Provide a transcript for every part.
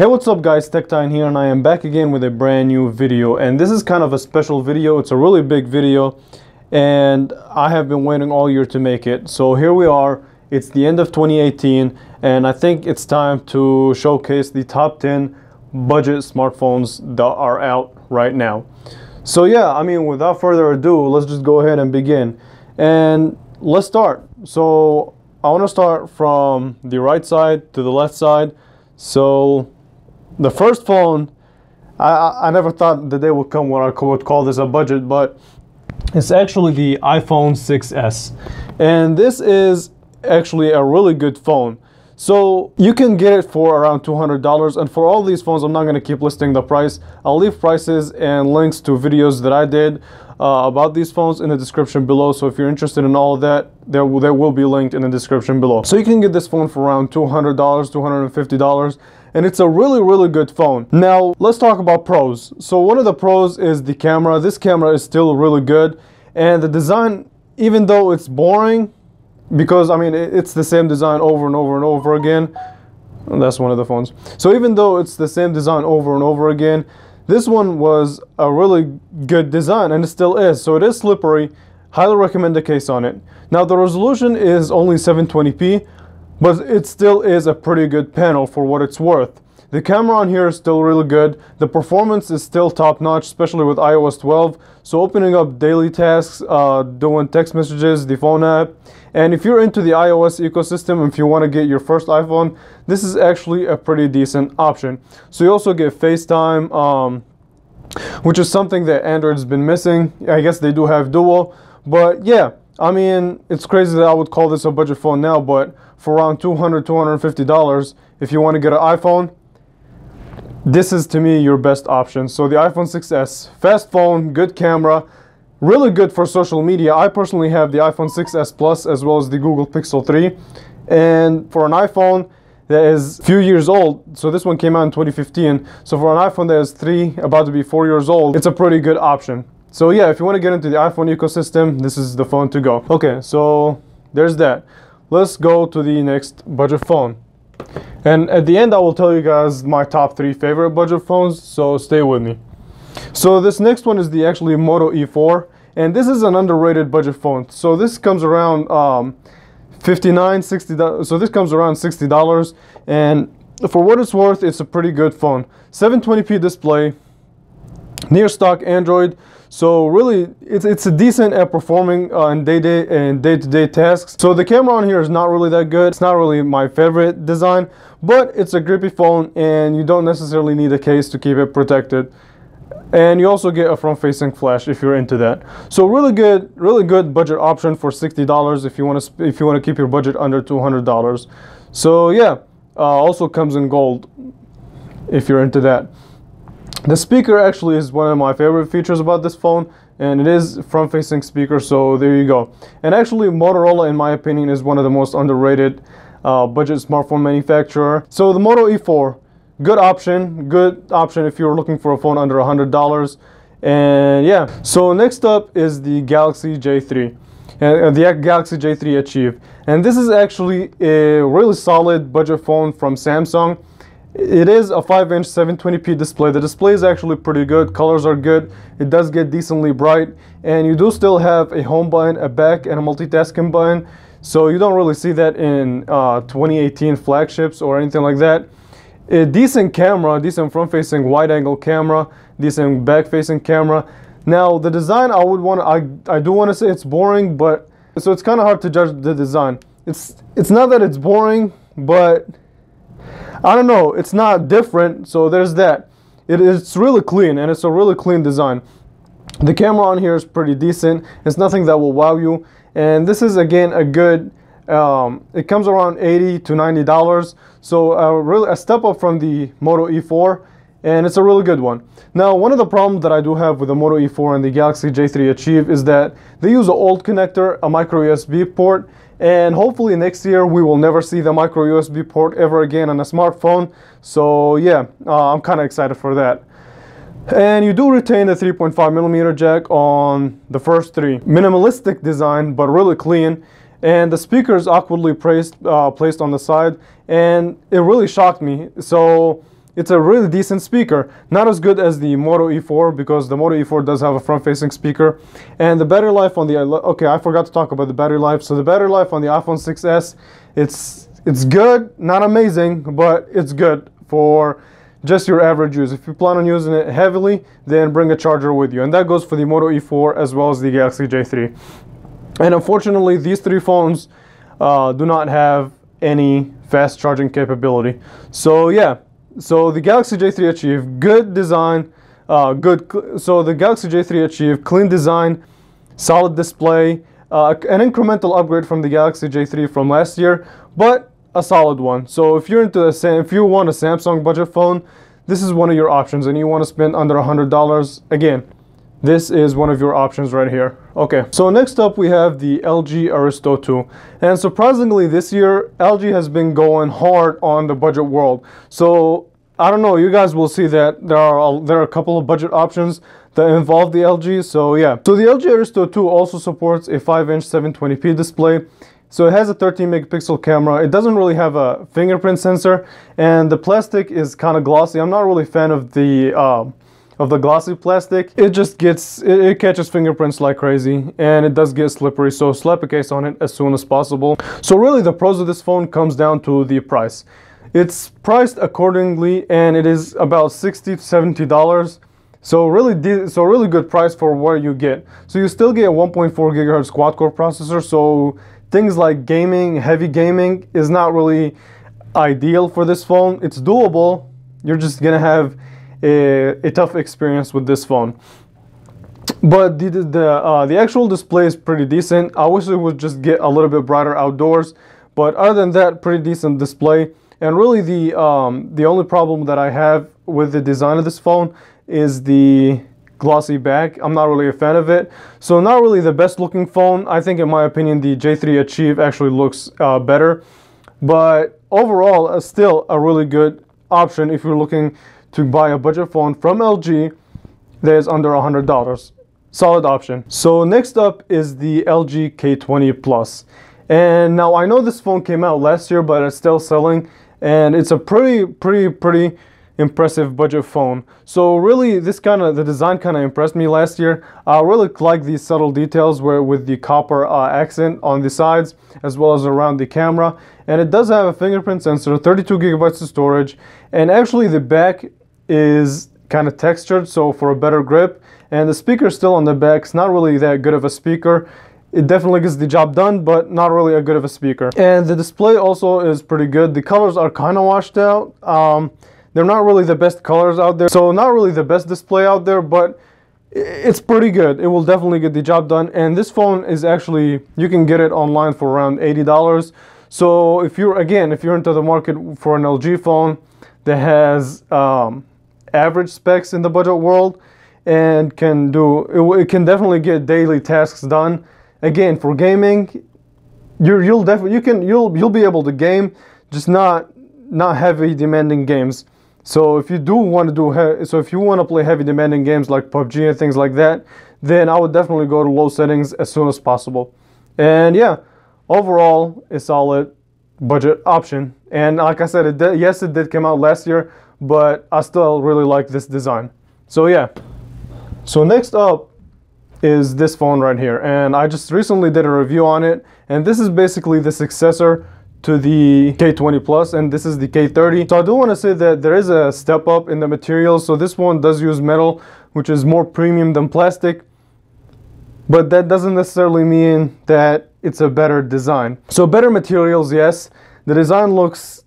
Hey, what's up guys, TechTime here, and I am back again with a brand new video. And this is kind of a special video. It's a really big video and I have been waiting all year to make it. So here we are. It's the end of 2018 and I think it's time to showcase the top 10 budget smartphones that are out right now. So yeah, I mean, without further ado, let's just go ahead and begin. And let's start. So I want to start from the right side to the left side. So the first phone, I never thought the day would come where I would call this a budget, but it's actually the iPhone 6s. And this is actually a really good phone. So you can get it for around $200, and for all these phones, I'm not going to keep listing the price. I'll leave prices and links to videos that I did about these phones in the description below. So if you're interested in all of that, they will be linked in the description below. So you can get this phone for around $200, $250, and it's a really good phone. Now let's talk about pros. So one of the pros is the camera. This camera is still really good, and the design, even though it's boring, because I mean it's the same design over and over and over again. And that's one of the phones. So even though it's the same design over and over again, this one was a really good design, and it still is. So it is slippery. Highly recommend the case on it. Now the resolution is only 720p, but it still is a pretty good panel for what it's worth. The camera on here is still really good. The performance is still top notch, especially with iOS 12. So opening up daily tasks, doing text messages, the phone app. And if you're into the iOS ecosystem, if you want to get your first iPhone, this is actually a pretty decent option. So you also get FaceTime, which is something that Android's been missing. I guess they do have Duo, but yeah, I mean, it's crazy that I would call this a budget phone now, but for around $200, $250, if you want to get an iPhone, this is to me your best option. So the iPhone 6s, fast phone, good camera, really good for social media. I personally have the iPhone 6s Plus as well as the Google Pixel 3, and for an iPhone that is a few years old, so this one came out in 2015, so for an iPhone that is about to be 4 years old, it's a pretty good option. So yeah, if you want to get into the iPhone ecosystem, this is the phone to go. Okay, so there's that. Let's go to the next budget phone. And at the end, I will tell you guys my top 3 favorite budget phones, so stay with me. So this next one is the actually Moto E4, and this is an underrated budget phone. So this comes around $59, $60. So this comes around $60, and for what it's worth, it's a pretty good phone. 720p display, near stock Android. So really, it's a decent at performing in day-to-day tasks. So the camera on here is not really that good. It's not really my favorite design, but it's a grippy phone, and you don't necessarily need a case to keep it protected. And you also get a front-facing flash if you're into that. So really good budget option for $60 if you want to keep your budget under $200. So yeah, also comes in gold if you're into that. The speaker actually is one of my favorite features about this phone, and it is front-facing speaker, so there you go. And actually, Motorola, in my opinion, is one of the most underrated budget smartphone manufacturer. So the Moto E4, good option if you're looking for a phone under $100. And yeah, so next up is the Galaxy J3. The Galaxy J3 Achieve. And this is actually a really solid budget phone from Samsung. It is a 5-inch 720p display. The display is actually pretty good. Colors are good. It does get decently bright, and you do still have a home button, a back, and a multitasking button. So you don't really see that in 2018 flagships or anything like that. A decent camera, decent front-facing wide-angle camera, decent back-facing camera. Now the design, I do want to say it's boring, but so it's kind of hard to judge the design. It's not that it's boring, but I don't know, it's not different, so there's that. It's really clean, and it's a really clean design. The camera on here is pretty decent. It's nothing that will wow you, and this is again a good, it comes around $80 to $90, so really a step up from the Moto E4, and it's a really good one. Now, one of the problems that I do have with the Moto E4 and the Galaxy J3 Achieve is that they use an old connector, a micro USB port, and hopefully next year we will never see the micro USB port ever again on a smartphone. So yeah, I'm kind of excited for that. And you do retain the 3.5mm jack on the first 3. Minimalistic design, but really clean. And the speaker is awkwardly placed on the side, and it really shocked me. So it's a really decent speaker. Not as good as the Moto E4, because the Moto E4 does have a front-facing speaker. And the battery life on the, okay, I forgot to talk about the battery life. So the battery life on the iPhone 6s, it's good, not amazing, but it's good for just your average use. If you plan on using it heavily, then bring a charger with you. And that goes for the Moto E4 as well as the Galaxy J3. And unfortunately, these three phones do not have any fast charging capability. So yeah, so the Galaxy J3 achieved good design, so the Galaxy J3 achieved clean design, solid display, an incremental upgrade from the Galaxy J3 from last year, but a solid one. So if you're into if you want a Samsung budget phone, this is one of your options, and you want to spend under $100, again, this is one of your options right here. Okay, so next up we have the LG Aristo 2. And surprisingly this year, LG has been going hard on the budget world. So I don't know, you guys will see that there are a couple of budget options that involve the LG. So yeah, so the LG Aristo 2 also supports a 5-inch 720p display. So it has a 13 megapixel camera. It doesn't really have a fingerprint sensor, and the plastic is kind of glossy. I'm not really a fan of the glossy plastic. It just it catches fingerprints like crazy, and it does get slippery, so slap a case on it as soon as possible. So really the pros of this phone comes down to the price. It's priced accordingly, and it is about $60 to $70. So really good price for what you get. So you still get a 1.4 gigahertz quad-core processor, so things like gaming, heavy gaming, is not really ideal for this phone. It's doable. You're just gonna have a tough experience with this phone. But the actual display is pretty decent. I wish it would just get a little bit brighter outdoors, but other than that, pretty decent display. And really the only problem that I have with the design of this phone is the glossy back. I'm not really a fan of it. So not really the best looking phone. I think in my opinion the J3 Achieve actually looks better. But overall, still a really good option if you're looking to buy a budget phone from LG that is under $100. Solid option. So next up is the LG K20 Plus. And now I know this phone came out last year, but it's still selling, and it's a pretty impressive budget phone. So really the design kind of impressed me last year. I really like these subtle details with the copper accent on the sides as well as around the camera. And it does have a fingerprint sensor, 32 gigabytes of storage, and actually the back is kind of textured, so for a better grip. And the speaker still on the back. It's not really that good of a speaker. It definitely gets the job done, but not really a good of a speaker. And the display also is pretty good. The colors are kind of washed out. They're not really the best colors out there, so not really the best display out there, but it's pretty good. It will definitely get the job done. And this phone is actually, you can get it online for around $80. So if you're into the market for an LG phone that has average specs in the budget world and it can definitely get daily tasks done. Again, for gaming, you'll be able to game, just not heavy demanding games. So if you do want to play heavy demanding games like PUBG and things like that, then I would definitely go to low settings as soon as possible. And yeah, overall a solid budget option. And like I said, yes, it did come out last year, but I still really like this design. So yeah. So next up is this phone right here, and I just recently did a review on it, and this is basically the successor to the K20 Plus, and this is the K30. So I do want to say that there is a step up in the materials. So this one does use metal, which is more premium than plastic, but that doesn't necessarily mean that it's a better design. So better materials, yes. The design looks,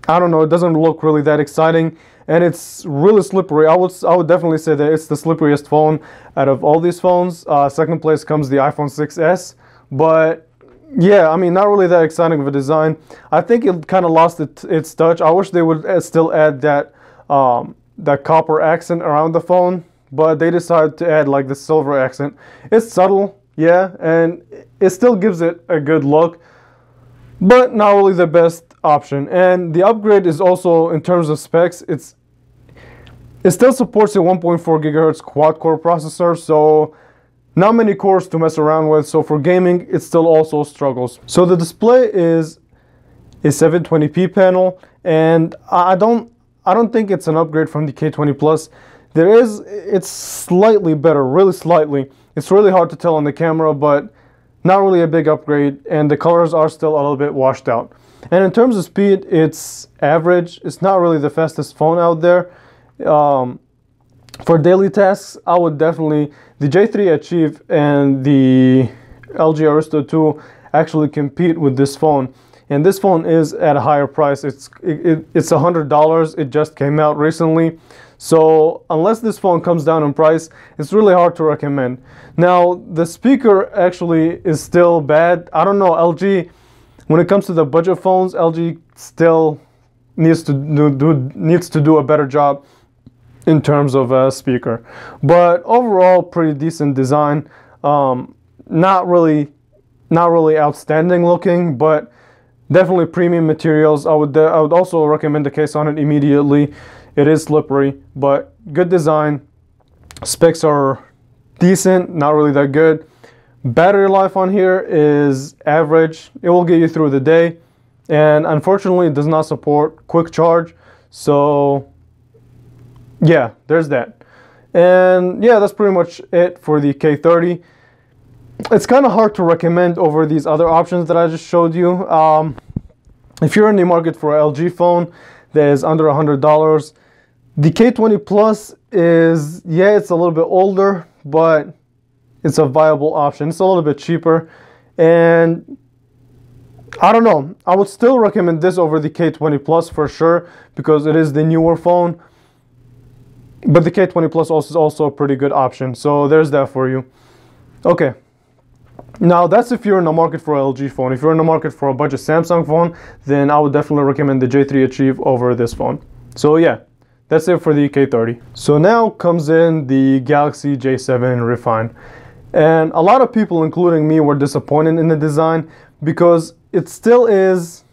I don't know, it doesn't look really that exciting, and it's really slippery. I would definitely say that it's the slipperiest phone out of all these phones. Second place comes the iPhone 6s, but yeah, I mean, not really that exciting of a design. I think it kind of lost its touch. I wish they would still add that copper accent around the phone, but they decided to add like the silver accent. It's subtle, yeah, and it still gives it a good look, but not really the best option. And the upgrade is also, in terms of specs, it still supports a 1.4 gigahertz quad-core processor, so not many cores to mess around with. So for gaming, it still also struggles. So the display is a 720p panel, and I don't I don't think it's an upgrade from the K20 Plus. It's slightly better, really slightly. It's really hard to tell on the camera, but not really a big upgrade, and the colors are still a little bit washed out. And in terms of speed, it's average. It's not really the fastest phone out there. For daily tasks, I would definitely, the J3 Achieve and the LG Aristo 2 actually compete with this phone. And this phone is at a higher price. It's $100. It just came out recently. So unless this phone comes down in price, it's really hard to recommend. Now, the speaker actually is still bad. I don't know, LG, when it comes to the budget phones, LG still needs to do a better job in terms of a speaker. But overall, pretty decent design. Not really outstanding looking, but definitely premium materials. I would also recommend the case on it immediately. It is slippery, but good design. Specs are decent, not really that good. Battery life on here is average. It will get you through the day, and unfortunately it does not support quick charge. So yeah, there's that. And yeah, that's pretty much it for the K30. It's kind of hard to recommend over these other options that I just showed you. If you're in the market for an LG phone that is under $100, the K20 Plus is, yeah, it's a little bit older, but it's a viable option. It's a little bit cheaper, and I don't know, I would still recommend this over the K20 Plus for sure, because it is the newer phone. But the K20 Plus is also a pretty good option. So there's that for you. Okay. Now that's if you're in the market for an LG phone. If you're in the market for a budget Samsung phone, then I would definitely recommend the J3 Achieve over this phone. So yeah, that's it for the K30. So now comes in the Galaxy J7 Refine. And a lot of people, including me, were disappointed in the design because it still is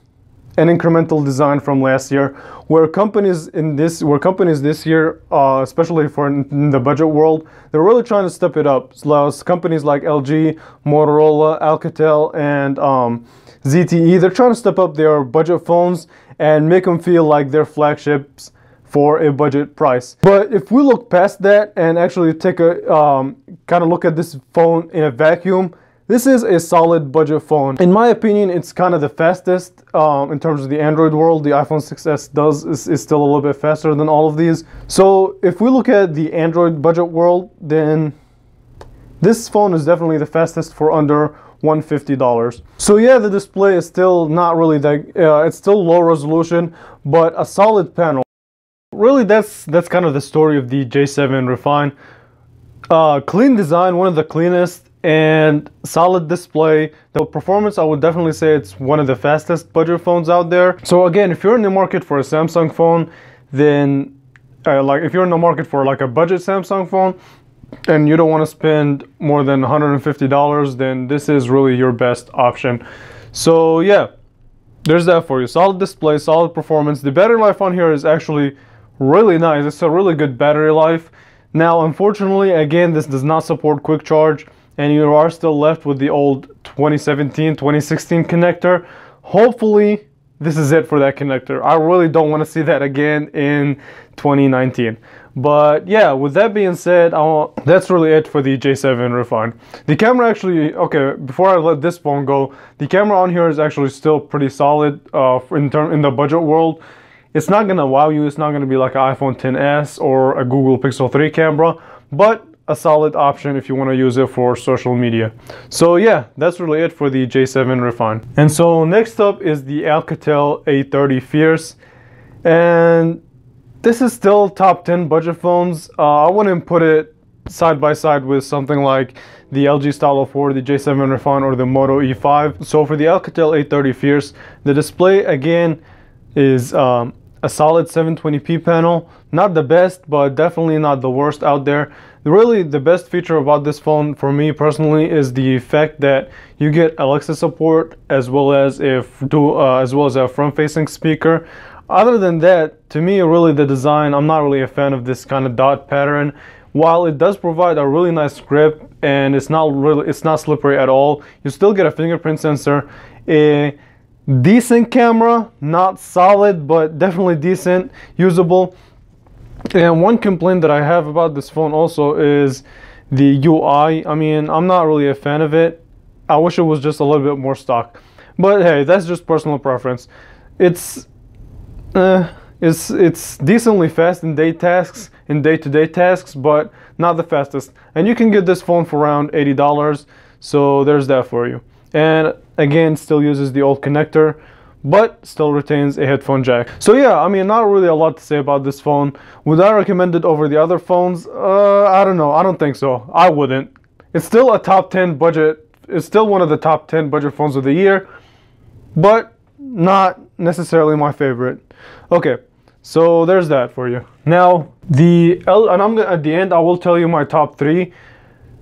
an incremental design from last year, where companies this year, especially in the budget world, they're really trying to step it up. So companies like LG, Motorola, Alcatel, and ZTE, they're trying to step up their budget phones and make them feel like they're flagships for a budget price. But if we look past that and actually take a kind of look at this phone in a vacuum, this is a solid budget phone. In my opinion, it's kind of the fastest in terms of the Android world. The iPhone 6s is still a little bit faster than all of these. So if we look at the Android budget world, then this phone is definitely the fastest for under $150. So yeah, the display is still not really that, it's still low resolution, but a solid panel. Really, that's kind of the story of the J7 Refine. Clean design, one of the cleanest, and solid display. The performance, I would definitely say it's one of the fastest budget phones out there. So again, if you're in the market for a Samsung phone, then if you're in the market for like a budget Samsung phone and you don't want to spend more than $150, then this is really your best option. So yeah, there's that for you. Solid display, solid performance. The battery life on here is actually really nice. It's a really good battery life. Now, unfortunately, again, this does not support quick charge, and you are still left with the old 2017, 2016 connector. Hopefully, this is it for that connector. I really don't want to see that again in 2019. But yeah, with that being said, that's really it for the J7 Refine. The camera actually, okay, before I let this phone go, the camera on here is actually still pretty solid in the budget world. It's not gonna wow you. It's not gonna be like an iPhone XS or a Google Pixel 3 camera, but a solid option if you want to use it for social media. So yeah, that's really it for the J7 Refine. And so next up is the Alcatel A30 Fierce, and this is still top 10 budget phones. I wouldn't put it side by side with something like the LG Stylo 4, the J7 Refine, or the Moto E5. So for the Alcatel A30 Fierce, the display again is a solid 720p panel. Not the best, but definitely not the worst out there. Really, the best feature about this phone for me personally is the fact that you get Alexa support as well as a front-facing speaker. Other than that, to me, really the design, I'm not really a fan of this kind of dot pattern. While it does provide a really nice grip and it's not slippery at all, you still get a fingerprint sensor. Decent camera, not solid, but definitely decent, usable. And one complaint that I have about this phone also is the UI. I mean, I'm not really a fan of it. I wish it was just a little bit more stock. But hey, that's just personal preference. It's decently fast in day-to-day tasks, but not the fastest. And you can get this phone for around $80, so there's that for you. And again, still uses the old connector, but still retains a headphone jack. So yeah, I mean, not really a lot to say about this phone. Would I recommend it over the other phones? I don't know. I don't think so. I wouldn't. It's still a top 10 budget. It's still one of the top 10 budget phones of the year, but not necessarily my favorite. Okay, so there's that for you. Now, at the end, I will tell you my top 3.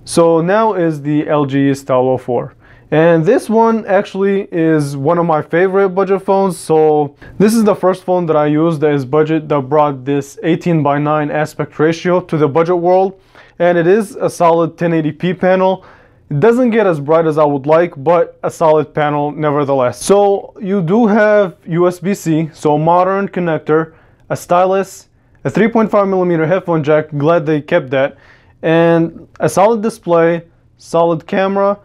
So now is the LG Stylo 4. And this one actually is one of my favorite budget phones. So this is the first phone that I used that is budget, that brought this 18:9 aspect ratio to the budget world. And it is a solid 1080p panel. It doesn't get as bright as I would like, but a solid panel nevertheless. So you do have USB-C, so modern connector, a stylus, a 3.5mm headphone jack, glad they kept that, and a solid display, solid camera,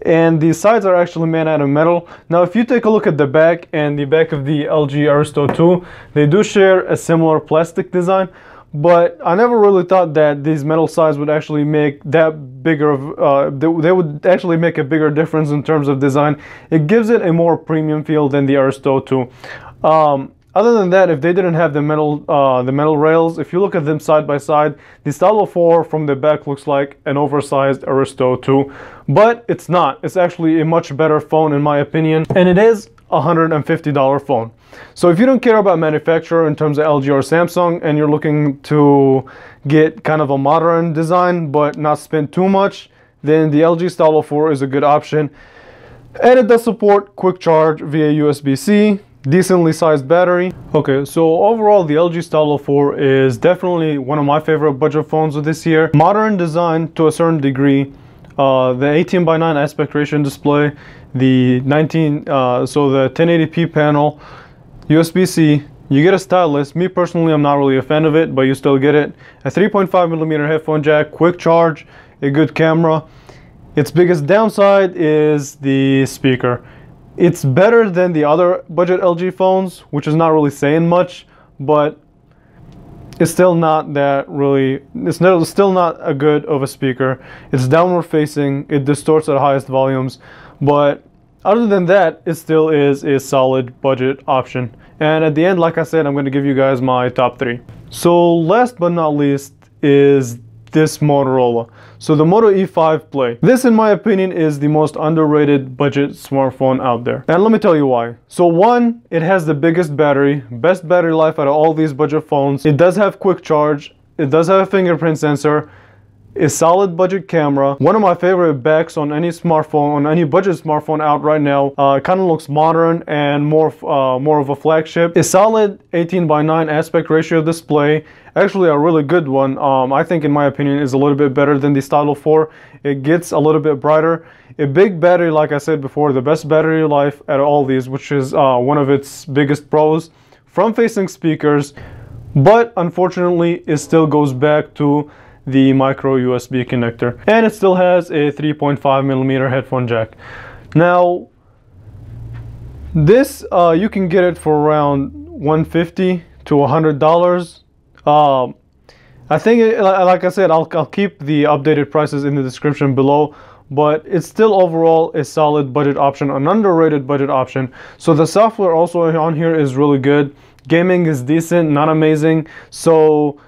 and the sides are actually made out of metal. Now if you take a look at the back and the back of the LG Aristo 2, they do share a similar plastic design, but I never really thought that these metal sides would actually make that bigger of, they would actually make a bigger difference in terms of design. It gives it a more premium feel than the Aristo 2. Other than that, if they didn't have the metal rails, if you look at them side by side, the Stylo 4 from the back looks like an oversized Aristo 2, but it's not. It's actually a much better phone in my opinion, and it is a $150 phone. So if you don't care about manufacturer in terms of LG or Samsung, and you're looking to get kind of a modern design but not spend too much, then the LG Stylo 4 is a good option. And it does support quick charge via USB-C. Decently sized battery. Okay, so overall the LG Stylo 4 is definitely one of my favorite budget phones of this year. Modern design to a certain degree, the 18:9 aspect ratio display, the 1080p panel, USB-C, you get a stylus. Me personally, I'm not really a fan of it, but you still get it. A 3.5mm headphone jack, quick charge, a good camera. Its biggest downside is the speaker. It's better than the other budget LG phones, which is not really saying much, but it's still not that really, still not a good of a speaker. It's downward facing, it distorts at highest volumes, but other than that, it still is a solid budget option. And at the end, like I said, I'm going to give you guys my top 3. So last but not least is this Motorola. So the Moto E5 Play. This, in my opinion, is the most underrated budget smartphone out there. And let me tell you why. So one, it has the biggest battery, best battery life out of all these budget phones. It does have quick charge. It does have a fingerprint sensor. A solid budget camera. One of my favorite backs on any smartphone, on any budget smartphone out right now. Kind of looks modern and more of a flagship. A solid 18:9 aspect ratio display. Actually a really good one. I think in my opinion is a little bit better than the Stylo 4. It gets a little bit brighter. A big battery, like I said before, the best battery life out of all these, which is one of its biggest pros. Front-facing speakers, but unfortunately it still goes back to the micro USB connector, and it still has a 3.5mm headphone jack. Now this you can get it for around $150 to $100. I think like I said, I'll keep the updated prices in the description below, but it's still overall a solid budget option, an underrated budget option. So the software also on here is really good. Gaming is decent, not amazing. So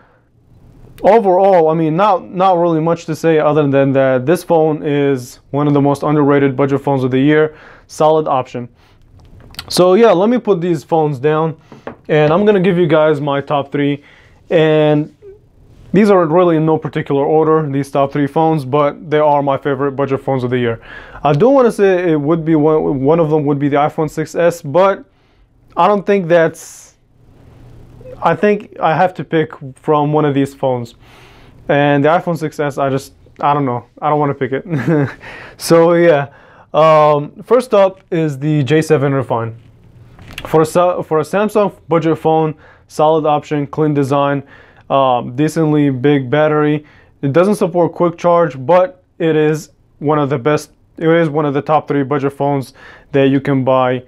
overall, I mean, not really much to say other than that this phone is one of the most underrated budget phones of the year. Solid option. So yeah, let me put these phones down and I'm gonna give you guys my top 3, and these are really in no particular order, these top 3 phones, but they are my favorite budget phones of the year. I do want to say it would be one of them would be the iPhone 6s, but I don't think that's, I think I have to pick from one of these phones. And the iPhone 6s, I don't know. I don't want to pick it. So yeah. First up is the J7 Refine. For a Samsung budget phone, solid option, clean design, decently big battery. It doesn't support quick charge, but it is one of the best. It is one of the top 3 budget phones that you can buy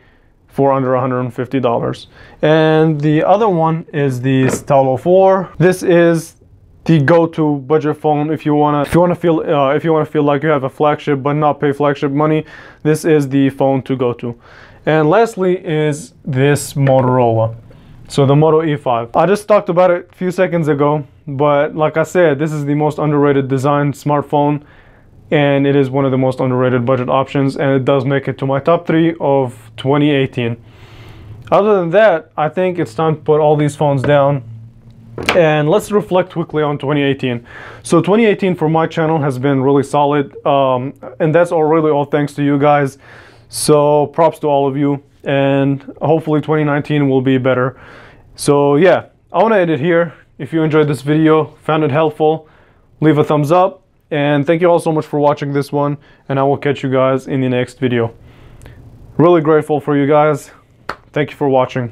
for under $150. And the other one is the Stylo 4. This is the go-to budget phone if you wanna feel like you have a flagship but not pay flagship money. This is the phone to go to. And lastly is this Motorola. So the Moto E5. I just talked about it a few seconds ago, but like I said, this is the most underrated design smartphone, and it is one of the most underrated budget options, and it does make it to my top 3 of 2018. Other than that, I think it's time to put all these phones down and let's reflect quickly on 2018. So 2018 for my channel has been really solid, and that's really all thanks to you guys. So props to all of you, and hopefully 2019 will be better. So yeah, I want to end it here. If you enjoyed this video, found it helpful, leave a thumbs up, and thank you all so much for watching this one, and I will catch you guys in the next video. Really grateful for you guys. Thank you for watching.